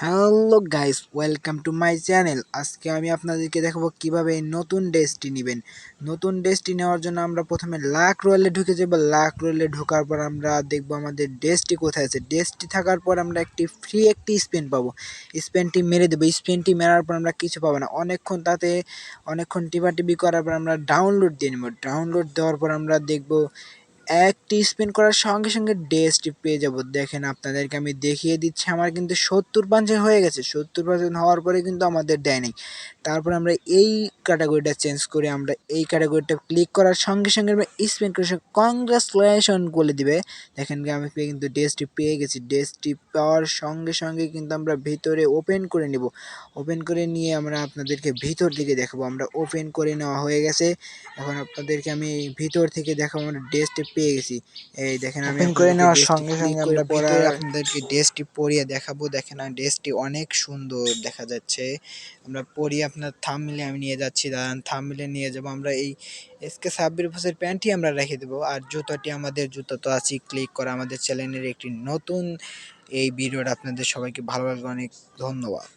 Hello guys, welcome to my channel. আজকে আমি আপনাদেরকে দেখাবো কিভাবে নতুন ড্রেসটি নেবেন। নতুন ড্রেসটি নেওয়ার জন্য আমরা প্রথমে লাক রয়েলে ঢুকে যাব। লাক রয়েলে ঢোকার পর আমরা দেখবো আমাদের ড্রেসটি কোথায় আছে। ড্রেসটি থাকার পর আমরা একটি স্পেন পাবো। স্পেনটি মেরে দেবো। স্পেনটি মেরার পর আমরা কিছু পাবো না। অনেকক্ষণ টিপাটিপি করার পর আমরা ডাউনলোড দিয়ে নেবো। ডাউনলোড দেওয়ার পর আমরা দেখবো একটি স্পিন করার সঙ্গে সঙ্গে ড্রেসটি পেয়ে যাব। দেখেন, আপনাদেরকে আমি দেখিয়ে দিচ্ছি, আমার কিন্তু 70% হয়ে গেছে। 70% হওয়ার পরে কিন্তু আমাদের দেয় নাই। তারপর আমরা এই ক্যাটাগরিটা চেঞ্জ করে আমরা এই ক্যাটাগরিটা ক্লিক করার সঙ্গে সঙ্গে আমরা স্পিন করে কংগ্রাচুলেশন বলে দিবে। দেখেন আমি কিন্তু ড্রেসটি পেয়ে গেছি। ড্রেসটি পাওয়ার সঙ্গে সঙ্গে কিন্তু আমরা ভিতরে ওপেন করে নেব। ওপেন করে নিয়ে আমরা আপনাদেরকে ভিতর দিকে দেখাবো। আমরা ওপেন করে নেওয়া হয়ে গেছে। এখন আপনাদেরকে আমি ভিতর থেকে দেখাবো আমরা ড্রেসটি পেয়ে গেছি। এই দেখেন, আমি ওপেন করে আপনাদেরকে নেওয়ার ড্রেসটি সঙ্গে ক্লিক সঙ্গে করে আমরা পরে ভিতরে আপনাদেরকে ড্রেসটি পরিয়ে দেখাবো। দেখেন ড্রেসটি অনেক সুন্দর দেখা যাচ্ছে। আমরা পরিয়ে আপনার থাম্বনেইলে আমি নিয়ে যাচ্ছি, দাঁড়ান থাম্বনেইলে নিয়ে যাবো। আমরা এই এসকে সাব্বির হোসেনের প্যান্টটি আমরা রেখে দেবো। আর জুতোটি, আমাদের জুতো তো আছেই। ক্লিক করা আমাদের চ্যানেলের একটি নতুন এই ভিডিওটা আপনাদের সবাইকে ভালো লাগবে। অনেক ধন্যবাদ।